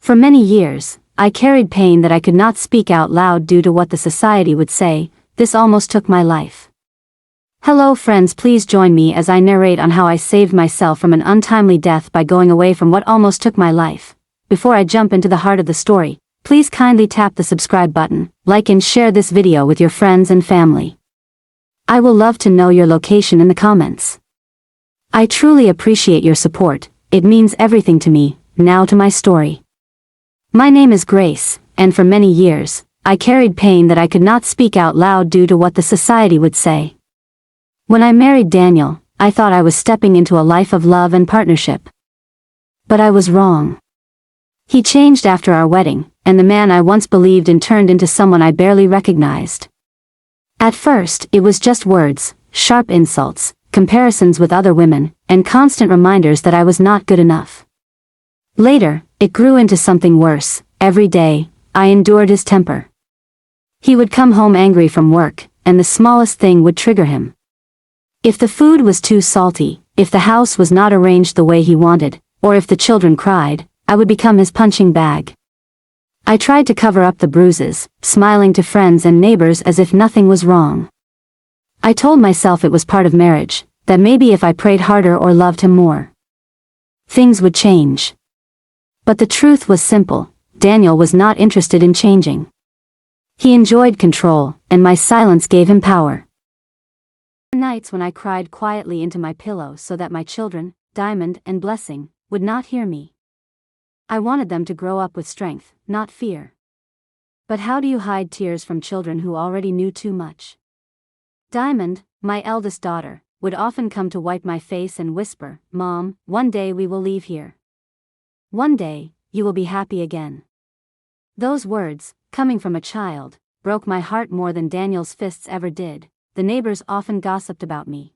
For many years, I carried pain that I could not speak out loud due to what the society would say. This almost took my life. Hello friends, please join me as I narrate on how I saved myself from an untimely death by going away from what almost took my life. Before I jump into the heart of the story, please kindly tap the subscribe button, like and share this video with your friends and family. I will love to know your location in the comments. I truly appreciate your support, it means everything to me. Now to my story. My name is Grace, and for many years, I carried pain that I could not speak out loud due to what the society would say. When I married Daniel, I thought I was stepping into a life of love and partnership. But I was wrong. He changed after our wedding, and the man I once believed in turned into someone I barely recognized. At first, it was just words, sharp insults, comparisons with other women, and constant reminders that I was not good enough. Later, it grew into something worse. Every day, I endured his temper. He would come home angry from work, and the smallest thing would trigger him. If the food was too salty, if the house was not arranged the way he wanted, or if the children cried, I would become his punching bag. I tried to cover up the bruises, smiling to friends and neighbors as if nothing was wrong. I told myself it was part of marriage, that maybe if I prayed harder or loved him more, things would change. But the truth was simple. Daniel was not interested in changing. He enjoyed control, and my silence gave him power. Nights when I cried quietly into my pillow so that my children, Diamond and Blessing, would not hear me. I wanted them to grow up with strength, not fear. But how do you hide tears from children who already knew too much? Diamond, my eldest daughter, would often come to wipe my face and whisper, "Mom, one day we will leave here. One day, you will be happy again." Those words, coming from a child, broke my heart more than Daniel's fists ever did. The neighbors often gossiped about me.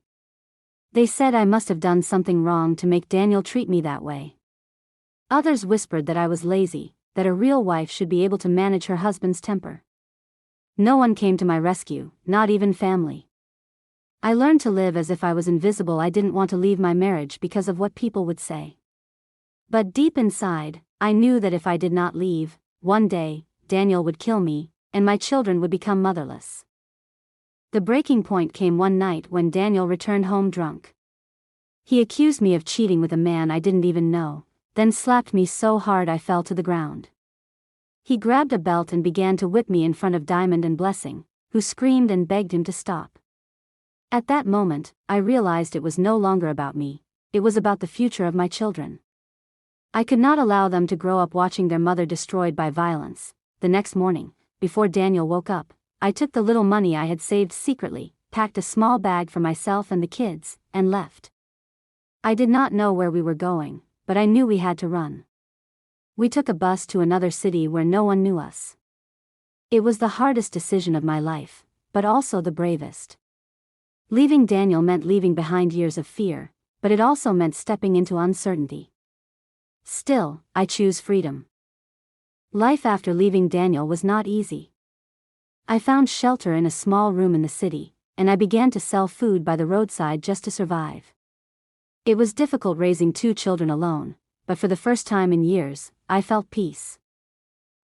They said I must have done something wrong to make Daniel treat me that way. Others whispered that I was lazy, that a real wife should be able to manage her husband's temper. No one came to my rescue, not even family. I learned to live as if I was invisible. I didn't want to leave my marriage because of what people would say. But deep inside, I knew that if I did not leave, one day, Daniel would kill me, and my children would become motherless. The breaking point came one night when Daniel returned home drunk. He accused me of cheating with a man I didn't even know, then slapped me so hard I fell to the ground. He grabbed a belt and began to whip me in front of Diamond and Blessing, who screamed and begged him to stop. At that moment, I realized it was no longer about me, it was about the future of my children. I could not allow them to grow up watching their mother destroyed by violence. The next morning, before Daniel woke up, I took the little money I had saved secretly, packed a small bag for myself and the kids, and left. I did not know where we were going, but I knew we had to run. We took a bus to another city where no one knew us. It was the hardest decision of my life, but also the bravest. Leaving Daniel meant leaving behind years of fear, but it also meant stepping into uncertainty. Still, I choose freedom. Life after leaving Daniel was not easy. I found shelter in a small room in the city, and I began to sell food by the roadside just to survive. It was difficult raising 2 children alone, but for the first time in years, I felt peace.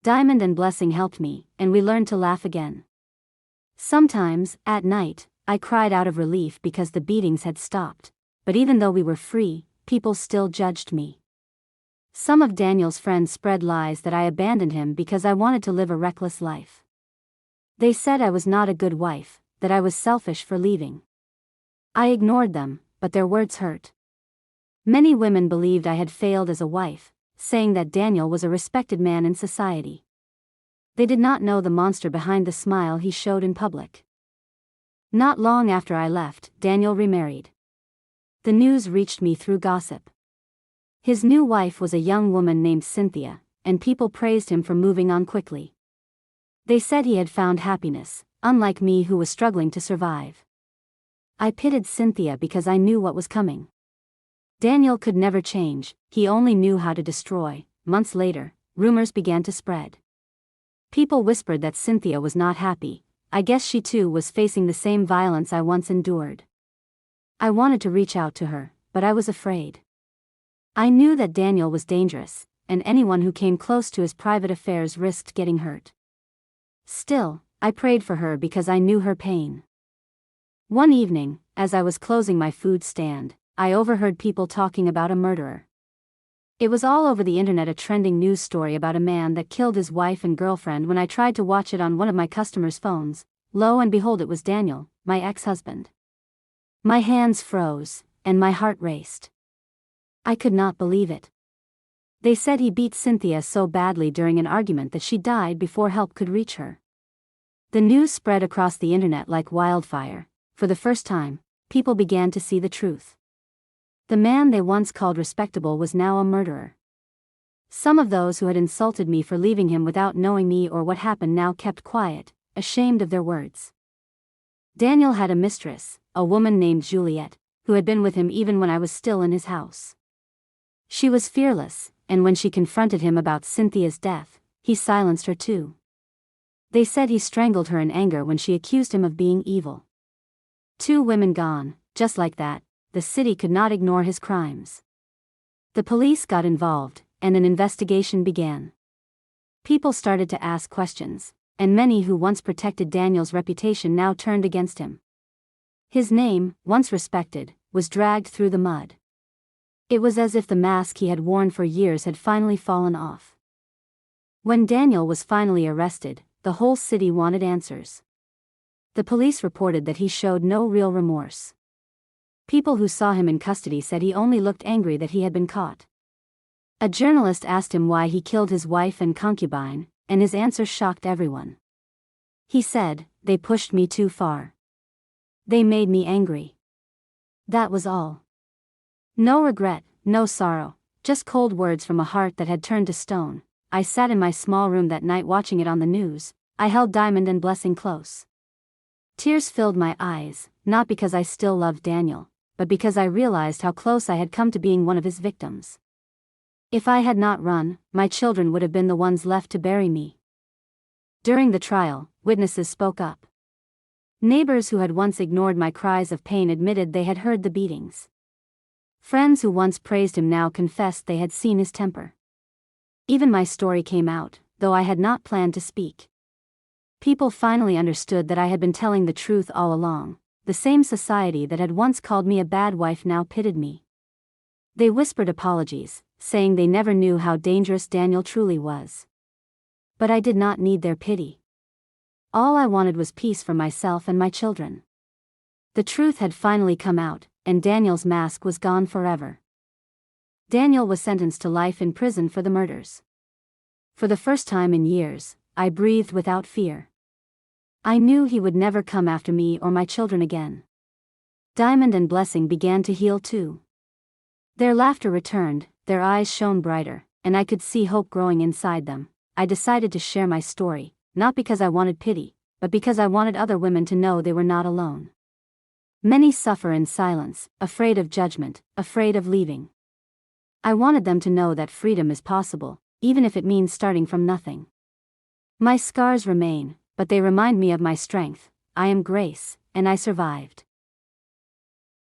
Diamond and Blessing helped me, and we learned to laugh again. Sometimes, at night, I cried out of relief because the beatings had stopped, but even though we were free, people still judged me. Some of Daniel's friends spread lies that I abandoned him because I wanted to live a reckless life. They said I was not a good wife, that I was selfish for leaving. I ignored them, but their words hurt. Many women believed I had failed as a wife, saying that Daniel was a respected man in society. They did not know the monster behind the smile he showed in public. Not long after I left, Daniel remarried. The news reached me through gossip. His new wife was a young woman named Cynthia, and people praised him for moving on quickly. They said he had found happiness, unlike me who was struggling to survive. I pitied Cynthia because I knew what was coming. Daniel could never change, he only knew how to destroy. Months later, rumors began to spread. People whispered that Cynthia was not happy. I guess she too was facing the same violence I once endured. I wanted to reach out to her, but I was afraid. I knew that Daniel was dangerous, and anyone who came close to his private affairs risked getting hurt. Still, I prayed for her because I knew her pain. One evening, as I was closing my food stand, I overheard people talking about a murderer. It was all over the internet, a trending news story about a man that killed his wife and girlfriend. When I tried to watch it on one of my customers' phones, lo and behold, it was Daniel, my ex-husband. My hands froze, and my heart raced. I could not believe it. They said he beat Cynthia so badly during an argument that she died before help could reach her. The news spread across the internet like wildfire. For the first time, people began to see the truth. The man they once called respectable was now a murderer. Some of those who had insulted me for leaving him without knowing me or what happened now kept quiet, ashamed of their words. Daniel had a mistress, a woman named Juliet, who had been with him even when I was still in his house. She was fearless, and when she confronted him about Cynthia's death, he silenced her too. They said he strangled her in anger when she accused him of being evil. 2 women gone, just like that, the city could not ignore his crimes. The police got involved, and an investigation began. People started to ask questions, and many who once protected Daniel's reputation now turned against him. His name, once respected, was dragged through the mud. It was as if the mask he had worn for years had finally fallen off. When Daniel was finally arrested, the whole city wanted answers. The police reported that he showed no real remorse. People who saw him in custody said he only looked angry that he had been caught. A journalist asked him why he killed his wife and concubine, and his answer shocked everyone. He said, "They pushed me too far. They made me angry." That was all. No regret, no sorrow, just cold words from a heart that had turned to stone. I sat in my small room that night watching it on the news. I held Diamond and Blessing close. Tears filled my eyes, not because I still loved Daniel, but because I realized how close I had come to being one of his victims. If I had not run, my children would have been the ones left to bury me. During the trial, witnesses spoke up. Neighbors who had once ignored my cries of pain admitted they had heard the beatings. Friends who once praised him now confessed they had seen his temper. Even my story came out, though I had not planned to speak. People finally understood that I had been telling the truth all along. The same society that had once called me a bad wife now pitied me. They whispered apologies, saying they never knew how dangerous Daniel truly was. But I did not need their pity. All I wanted was peace for myself and my children. The truth had finally come out, and Daniel's mask was gone forever. Daniel was sentenced to life in prison for the murders. For the first time in years, I breathed without fear. I knew he would never come after me or my children again. Diamond and Blessing began to heal too. Their laughter returned, their eyes shone brighter, and I could see hope growing inside them. I decided to share my story, not because I wanted pity, but because I wanted other women to know they were not alone. Many suffer in silence, afraid of judgment, afraid of leaving. I wanted them to know that freedom is possible, even if it means starting from nothing. My scars remain, but they remind me of my strength. I am Grace, and I survived.